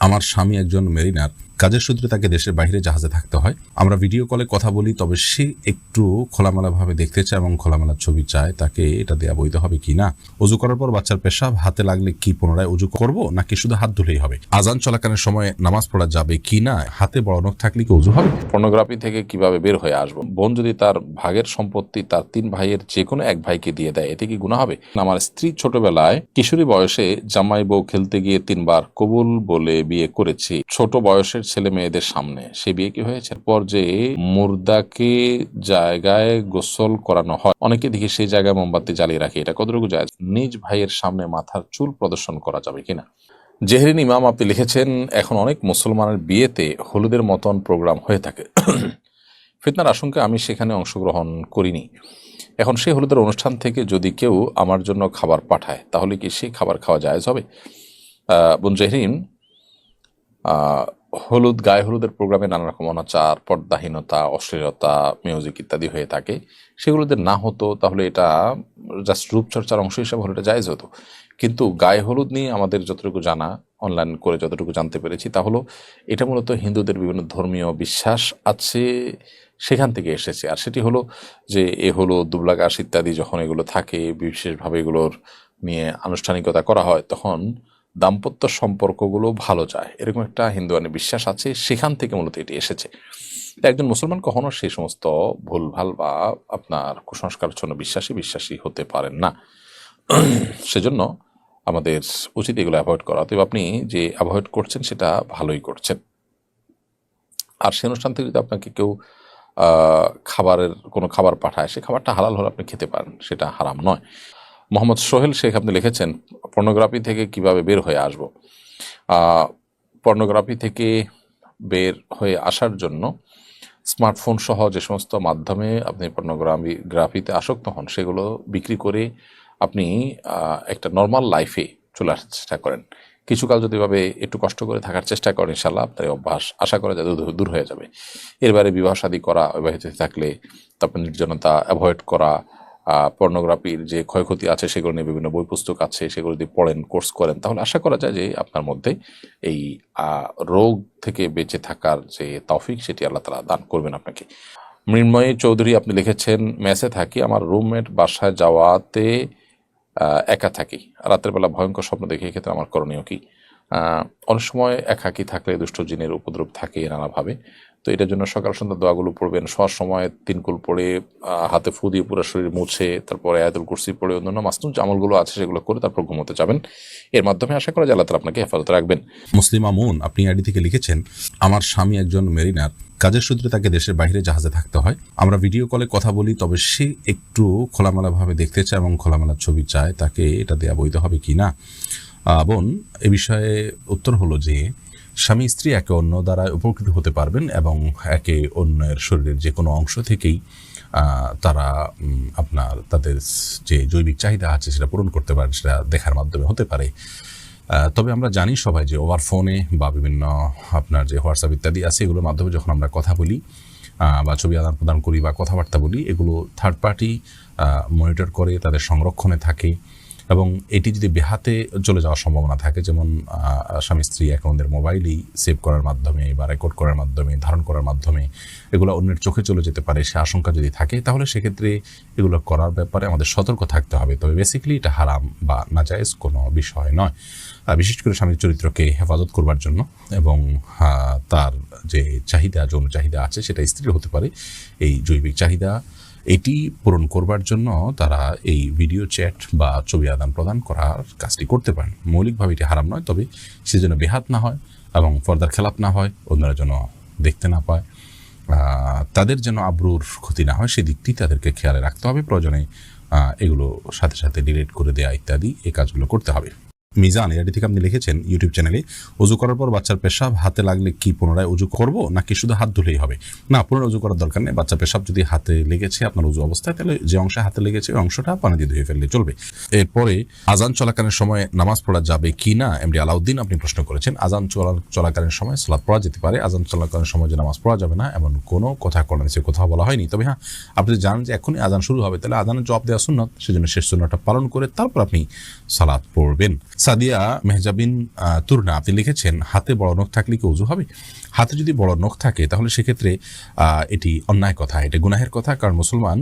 আমার স্বামী একজন মেরিনার, কাজের সূত্রে তাকে দেশের বাইরে জাহাজে থাকতে হয়। আমরা ভিডিও কলে কথা বলি, তবে সে একটু খোলামেলাভাবে দেখতে চায় এবং খোলামেলা ছবি চায়। তাকে এটা দেয়া বৈধ হবে কি না? অজু করার পর বাচ্চার পেশাব হাতে লাগলে কি পুনরায় অজু করব, নাকি শুধু হাত ধুলেই হবে? আজান চলাকালীন সময় নামাজ পড়া যাবে কি না? হাতে বড় নখ থাকলে কি অজু হবে? পর্নোগ্রাফি থেকে কিভাবে বের হয়ে আসবো? বোন যদি তার ভাগের সম্পত্তি তার 3 ভাইয়ের যে কোনো এক ভাইকে দিয়ে দেয়, এতে কি গুনাহ হবে? আমার স্ত্রী ছোটবেলায় কিশোরী বয়সে জামাই বউ খেলতে গিয়ে 3 বার কবুল বলে বিয়ে করেছি, ছোট বয়সের ছেলে মেয়েদের সামনে। সে বিয়ে কি হয়েছে? পর যে মুর্দাকে জায়গায় গোসল করানো হয়, অনেকে দেখি সেই জায়গায় মোমবাতি জ্বালিয়ে রাখে, এটা কতটুকু জায়েজ? নিজ ভাইয়ের সামনে মাথার চুল প্রদর্শন করা যাবে কিনা? জেহরিন ইমাম আপনি লিখেছেন, এখন অনেক মুসলমানের বিয়েতে হলুদের মতন প্রোগ্রাম হয়ে থাকে। ফিতনার আশঙ্কা আমি সেখানে অংশগ্রহণ করিনি। এখন সেই হলুদের অনুষ্ঠান থেকে যদি কেউ আমার জন্য খাবার পাঠায়, তাহলে কি সেই খাবার খাওয়া জায়েজ হবে? বোন জেহরিন, গায়ে হলুদের প্রোগ্রামে নানা রকম অনাচার, পর্দাহীনতা, অশ্লীলতা, মিউজিক ইত্যাদি হয়ে থাকে। সেগুলো যদি না হতো তাহলে এটা জাস্ট রূপচর্চার অংশ হিসাবে হলে এটা জায়েজ হতো। কিন্তু গায়ে হলুদ নিয়ে আমাদের যতটুকু জানা, অনলাইন করে যতটুকু জানতে পেরেছি, তা হলো এটা মূলত হিন্দুদের বিভিন্ন ধর্মীয় বিশ্বাস আছে, সেখান থেকে এসেছে। আর সেটি হলো যে হলুদ, দুবলা ঘাস ইত্যাদি যখন এগুলো থাকে, বিশেষভাবে এগুলোর নিয়ে আনুষ্ঠানিকতা করা হয়, তখন দাম্পত্য সম্পর্কগুলো ভালো যায়, এরকম একটা হিন্দুয়ানি বিশ্বাস আছে, সেখান থেকে মূলত এটি এসেছে। একজন মুসলমান কখনো সেই সমস্ত ভুলভাল বা আপনার কুসংস্কারচ্ছন্ন বিশ্বাসী হতে পারেন না। সেজন্য আমাদের উচিত এগুলো অ্যাভয়েড করা। তবে আপনি যে অ্যাভয়েড করছেন সেটা ভালোই করছেন। আর সে অনুষ্ঠান থেকে যদি আপনাকে কেউ কোনো খাবার পাঠায়, সে খাবারটা হালাল হলে আপনি খেতে পারেন, সেটা হারাম নয়। মোহাম্মদ সোহেল শেখ আপনি লিখেছেন, পর্নোগ্রাফি থেকে কিভাবে বের হয়ে আসব? পর্নোগ্রাফি থেকে বের হয়ে আসার জন্য স্মার্টফোন সহ যে সমস্ত মাধ্যমে আপনি পর্নোগ্রাফিতে আসক্ত হন, সেগুলো বিক্রি করে আপনি একটা নর্মাল লাইফে চলে আসার চেষ্টা করেন। কিছুকাল যদি এভাবে একটু কষ্ট করে থাকার চেষ্টা করেন, ইনশাল্লাহ আপনার এই অভ্যাস আশা করা যায় দূর হয়ে যাবে। এর বাইরে বিবাহ শাদী করা, বিবাহিত থাকলে তারপর নির্জনতা অ্যাভয়েড করা, পর্নোগ্রাফির যে ক্ষয়ক্ষতি আছে সেগুলো নিয়ে বিভিন্ন বই পুস্তক আছে, সেগুলো যদি পড়েন, কোর্স করেন, তাহলে আশা করা যায় যে আপনার মধ্যে এই রোগ থেকে বেঁচে থাকার যে তৌফিক, সেটি আল্লাহ তাআলা দান করবেন আপনাকে। মৃন্ময়ী চৌধুরী আপনি লিখেছেন, মেসে থাকি, আমার রুমমেট বাসায় যাওয়াতে একা থাকি, রাতের বেলা ভয়ঙ্কর স্বপ্ন দেখি, এক্ষেত্রে আমার করণীয় কি? অনেক সময় একাকী থাকলে দুষ্ট জিনের উপদ্রব থাকে নানাভাবে, তো এটার জন্য সকাল সন্ধ্যা দোয়াগুলো পড়বেন, শোয়ার সময় 3 কুল পড়ে হাতে ফু দিয়ে পুরো শরীর মুছে, তারপরে আয়াতুল কুরসি পড়ে অন্যান্য মাসনুন আমলগুলো আছে সেগুলো করে তারপর ঘুমোতে যাবেন। এর মাধ্যমে আশা করা যায় আল্লাহ তাআলা আপনাকে হেফাজত রাখবেন। মুসলিম আমুন আপনি আইডি থেকে লিখেছেন, আমার স্বামী একজন মেরিনার, কাজের সূত্রে তাকে দেশের বাইরে জাহাজে থাকতে হয়। আমরা ভিডিও কলে কথা বলি, তবে সে একটু খোলামেলাভাবে দেখতে চায় এবং খোলামেলা ছবি চায়। তাকে এটা দেয়া বৈধ হবে কি না? বোন, এ বিষয়ে উত্তর হলো যে স্বামী স্ত্রী একে অন্য দ্বারা উপকৃত হতে পারবেন এবং একে অন্যের শরীরের যে কোনো অংশ থেকেই তারা তাদের যে জৈবিক চাহিদা আছে সেটা পূরণ করতে পারেন, সেটা দেখার মাধ্যমে হতে পারে। তবে আমরা জানি সবাই যে ওভার ফোনে বা বিভিন্ন আপনার যে হোয়াটসঅ্যাপ ইত্যাদি আছে, এগুলোর মাধ্যমে যখন আমরা কথা বলি বা ছবি আদান প্রদান করি বা কথাবার্তা বলি, এগুলো থার্ড পার্টি মনিটর করে, তাদের সংরক্ষণে থাকে এবং এটি যদি বেহাতে চলে যাওয়ার সম্ভাবনা থাকে, যেমন স্বামী স্ত্রী অ্যাকাউন্টের মোবাইলেই সেভ করার মাধ্যমে বা রেকর্ড করার মাধ্যমে, ধারণ করার মাধ্যমে এগুলো অন্যের চোখে চলে যেতে পারে, সে আশঙ্কা যদি থাকে, তাহলে সেক্ষেত্রে এগুলো করার ব্যাপারে আমাদের সতর্ক থাকতে হবে। তবে বেসিক্যালি এটা হারাম বা নাজায়েজ কোনো বিষয় নয়, বিশেষ করে স্বামীর চরিত্রকে হেফাজত করবার জন্য এবং তার যে চাহিদা, যৌন চাহিদা আছে, সেটা স্ত্রীর হতে পারে। এই জৈবিক চাহিদা এটি পূরণ করবার জন্য তারা এই ভিডিও চ্যাট বা ছবি আদান প্রদান করার কাজটি করতে পারেন। মৌলিকভাবে এটি হারাম নয়, তবে সেজন্য বেহাত না হয় এবং পর্দার খেলাপ না হয়, অন্যরা যেন দেখতে না পায়, তাদের যেন আব্রুর ক্ষতি না হয়, সেদিকটি তাদেরকে খেয়ালে রাখতে হবে। প্রয়োজনে এগুলো সাথে সাথে ডিলিট করে দেওয়া ইত্যাদি এই কাজগুলো করতে হবে। মিজান এআইডি থেকে আপনি লিখেছেন ইউটিউব চ্যানেলে, অজু করার পর বাচ্চার পেশাব হাতে লাগলে কি পুনরায় অজু করব, নাকি শুধু হাত ধুলেই হবে? না, পুনরায় অজু করার দরকার নেই। বাচ্চার পেশাব যদি হাতে লেগেছে আপনার অজু অবস্থায়, তাহলে যে অংশে হাতে লেগেছে ওই অংশটা পানি দিয়ে ধুয়ে ফেললে চলবে। এরপরে আজান চলাকালীন সময় নামাজ পড়া যাবে কি না, এমডি আলাউদ্দিন আপনি প্রশ্ন করেছেন। আজান চলাকালীন সময় সালাত পড়া যেতে পারে। আজান চলাকালীন সময় যে নামাজ পড়া যাবে না এমন কোনো কথা কোরআনে কোথাও বলা হয়নি। তবে হ্যাঁ, আপনি জানেন যে এখনই আজান শুরু হবে, তাহলে আজানের জবাব দেওয়া সুন্নত, সেজন্য শেষ সুন্নতটা পালন করে তারপর আপনি সালাত পড়বেন। সাদিয়া মেহজাবিন তুরনা আপনি লিখেছেন, হাতে বড় নখ থাকলে কি ওযু হবে? হাতে যদি বড় নখ থাকে তাহলে সেক্ষেত্রে এটি অন্যায় কথা, এটা গুনাহের কথা। কারণ মুসলমান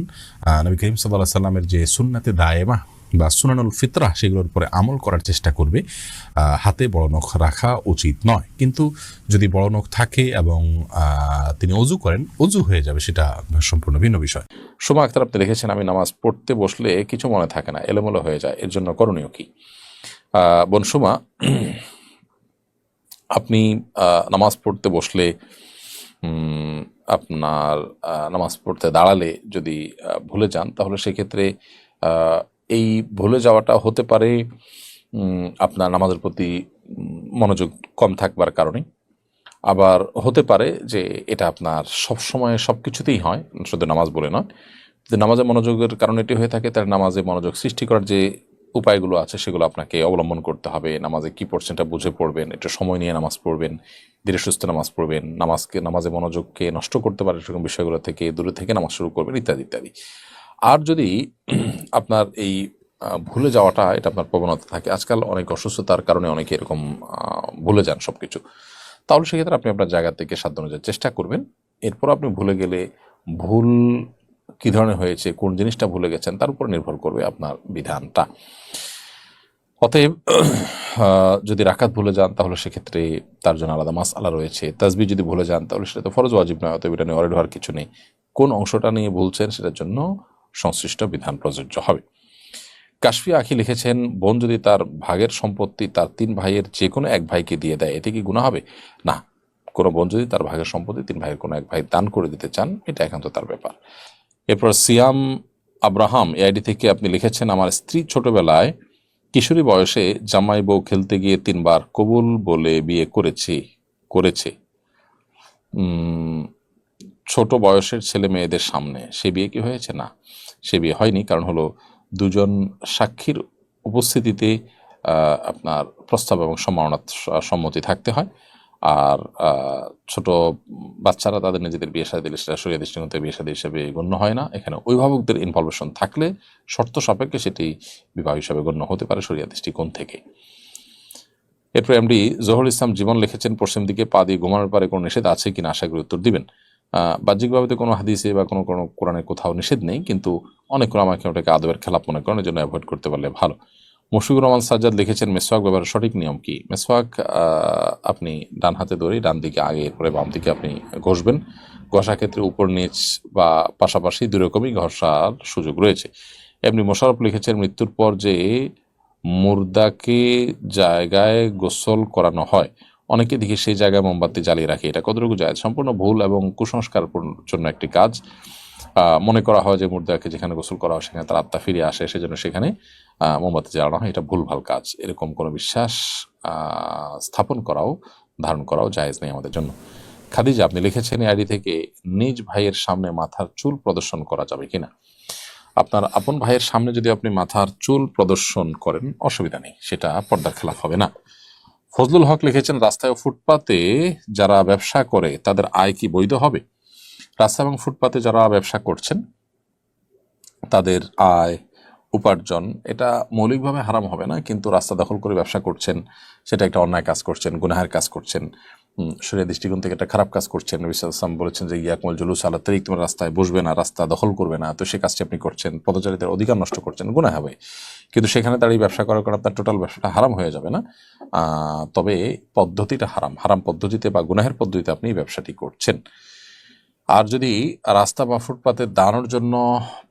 নবী করিম সাল্লাল্লাহু আলাইহি সাল্লামের যে সুন্নাতে দায়েমা বা সুনানুল ফিতরা সেগুলোর উপরে আমল করার চেষ্টা করবে। হাতে বড় নখ রাখা উচিত নয়, কিন্তু যদি বড় নখ থাকে এবং তিনি অজু করেন, অজু হয়ে যাবে, সেটা সম্পূর্ণ ভিন্ন বিষয়। সোমা আক্তার আপনি লিখেছেন, আমি নামাজ পড়তে বসলে কিছু মনে থাকে না, এলোমেলো হয়ে যায়, এর জন্য করণীয় কি? বোন সোমা, আপনি নামাজ পড়তে বসলে আপনার নামাজ পড়তে দাঁড়ালে যদি ভুলে যান, তাহলে সেক্ষেত্রে এই ভুলে যাওয়াটা হতে পারে আপনার নামাজের প্রতি মনোযোগ কম থাকবার কারণে। আবার হতে পারে যে এটা আপনার সবসময় সব কিছুতেই হয়, শুধু নামাজ বলে নয়। যদি নামাজে মনোযোগের কারণে এটি হয়ে থাকে, তাহলে নামাজে মনোযোগ সৃষ্টি করার যে উপায়গুলো আছে সেগুলো আপনাকে অবলম্বন করতে হবে। নামাজে কী পড়ছেন এটা বুঝে পড়বেন, একটু সময় নিয়ে নামাজ পড়বেন, ধীরে সুস্থে নামাজ পড়বেন, নামাজে মনোযোগকে নষ্ট করতে পারে সেরকম বিষয়গুলো থেকে দূরে থেকে নামাজ শুরু করবেন, ইত্যাদি ইত্যাদি। আর যদি আপনার এই ভুলে যাওয়াটা এটা আপনার প্রবণতা থাকে, আজকাল অনেক অসুস্থতার কারণে অনেকে এরকম ভুলে যান সব কিছু, তাহলে সেক্ষেত্রে আপনি আপনার জায়গা থেকে সাধ্য অনুযায়ী চেষ্টা করবেন। এরপর আপনি ভুলে গেলে ভুল কী ধরনের হয়েছে, কোন জিনিসটা ভুলে গেছেন, তার উপর নির্ভর করবে আপনার বিধানটা। অতএব যদি রাকাত ভুলে যান তাহলে সেক্ষেত্রে তার জন্য আলাদা মাসআলা রয়েছে। তাসবিহ যদি ভুলে যান তাহলে সেটা তো ফরজ ওয়াজিব নয়, অতএব এটা নিয়ে ওয়ারিড হওয়ার কিছু নেই। কোন অংশটা নিয়ে ভুলছেন সেটার জন্য সংশ্লিষ্ট বিধান প্রযোজ্য হবে। কাশফি আখি লিখেছেন, বোন যদি তার ভাগের সম্পত্তি তার 3 ভাইয়ের যে কোনো এক ভাইকে দিয়ে দেয়, এতে কি গুনাহ হবে? না, কোনো বোন যদি তার ভাগের সম্পত্তি 3 ভাইয়ের কোনো এক ভাই দান করে দিতে চান, এটা একান্ত তার ব্যাপার। এরপর সিয়াম আব্রাহাম এআইডি থেকে আপনি লিখেছেন, আমার স্ত্রী ছোটবেলায় কিশোরী বয়সে জামাই বউ খেলতে গিয়ে 3 বার কবুল বলে বিয়ে করেছে ছোট বয়সের ছেলে মেয়েদের সামনে। সে বিয়ে কি হয়েছে? না, সে বিয়ে হয়নি। কারণ হলো দুজন সাক্ষীর উপস্থিতিতে আপনার প্রস্তাব এবং সম্মতি থাকতে হয়। আর ছোট বাচ্চারা তাদের নিজেদের বিয়ে শাদী দিলে সেটা শরিয়া দৃষ্টিকোণ থেকে বিয়ে শাদী হিসেবে গণ্য হয় না। এখানে অভিভাবকদের ইনভলভেশন থাকলে শর্ত সাপেক্ষে সেটি বিবাহ হিসাবে গণ্য হতে পারে শরিয়া দৃষ্টিকোণ থেকে। এরপর এমডি জহুরুল ইসলাম জীবন লিখেছেন, পশ্চিম দিকে পা দিয়ে ঘুমানোর পরে কোনো নিষেধ আছে কিনা, আশা করি উত্তর দিবেন। বাহ্যিকভাবে তো কোনো হাদিসে বা কোনো কোরআনে কোথাও নিষেধ নেই, কিন্তু অনেক আমাকে ওটাকে আদবের খেলাপ মনে করেন, এই জন্য অ্যাভয়েড করতে পারলে ভালো। মুশফিকুর রহমান সাজ্জাদ লিখেছেন, মেসওয়াক ব্যবহারের সঠিক নিয়ম কি? মেসওয়াক আপনি ডান হাতে ধরে ডান দিকে আগে, এরপরে বাম দিকে আপনি ঘষবেন। ঘষার ক্ষেত্রে উপর নিচ বা পাশাপাশি দুই রকমই ঘষার সুযোগ রয়েছে। এমনি মোশাররফ লিখেছেন, মৃত্যুর পর যে মুর্দাকে জায়গায় গোসল করানো হয়, অনেকে দেখি সেই জায়গায় মোমবাতি জ্বালিয়ে রাখে, এটা কতটুকু জায়েজ? সম্পূর্ণ ভুল এবং কুসংস্কার জন্য একটি কাজ। মনে করা হয় যে মুর্দাকে যেখানে গোসল করা হয় সেখানে তার আত্মা ফিরে আসে, সেজন্য সেখানে মোমবাতি জ্বালানো হয়, এটা ভুলভাল কাজ। এরকম কোনো বিশ্বাস স্থাপন করাও ধারণ করাও জায়েজ নেই আমাদের জন্য। খাদিজা আপনি লিখেছেন আইডি থেকে, নিজ ভাইয়ের সামনে মাথার চুল প্রদর্শন করা যাবে কিনা? আপনার আপন ভাইয়ের সামনে যদি আপনি মাথার চুল প্রদর্শন করেন অসুবিধা নেই, সেটা পর্দার খেলাফ হবে না। ফজলুল হক লিখেছেন, রাস্তায় ও ফুটপাতে যারা ব্যবসা করে তাদের আয় কি বৈধ হবে? রাস্তা এবং ফুটপাতে যারা ব্যবসা করছেন তাদের আয় উপার্জন এটা মৌলিকভাবে হারাম হবে না, কিন্তু রাস্তা দখল করে ব্যবসা করছেন সেটা একটা অন্যায় কাজ করছেন, গুনাহের কাজ করছেন, শরীয়ত দৃষ্টিকোণ থেকে একটা খারাপ কাজ করছেন। নবী সাল্লাল্লাহু আলাইহি ওয়াসাল্লাম বলেছেন যে ইয়াকুমুল জুলুস আলা তারিক, তোমরা রাস্তায় বসবে না, রাস্তা দখল করবে না, তো সেই কাজটি আপনি করছেন, পথচারীদের অধিকার নষ্ট করছেন, গুনাহ হবে। কিন্তু সেখানে দাঁড়িয়ে ব্যবসা করার কারণে আপনার টোটাল ব্যবসাটা হারাম হয়ে যাবে না, তবে পদ্ধতিটা হারাম পদ্ধতিতে বা গুনাহের পদ্ধতিতে আপনি ব্যবসাটি করছেন। আর যদি রাস্তা বা ফুটপাতে দাঁড়ানোর জন্য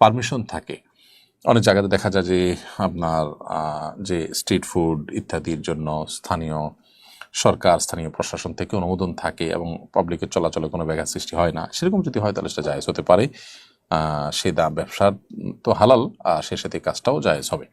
পারমিশন থাকে, অনেক জায়গাতে দেখা যায় যে আপনার যে স্ট্রিট ফুড ইত্যাদির জন্য স্থানীয় সরকার, স্থানীয় প্রশাসন থেকে অনুমোদন থাকে এবং পাবলিকের চলাচলে কোনো ব্যাঘাত সৃষ্টি হয় না, সেরকম যদি হয় তাহলে সেটা জায়েজ হতে পারে। সে ব্যবসার তো হালাল, সে সাথে কাজটাও জায়েজ হবে।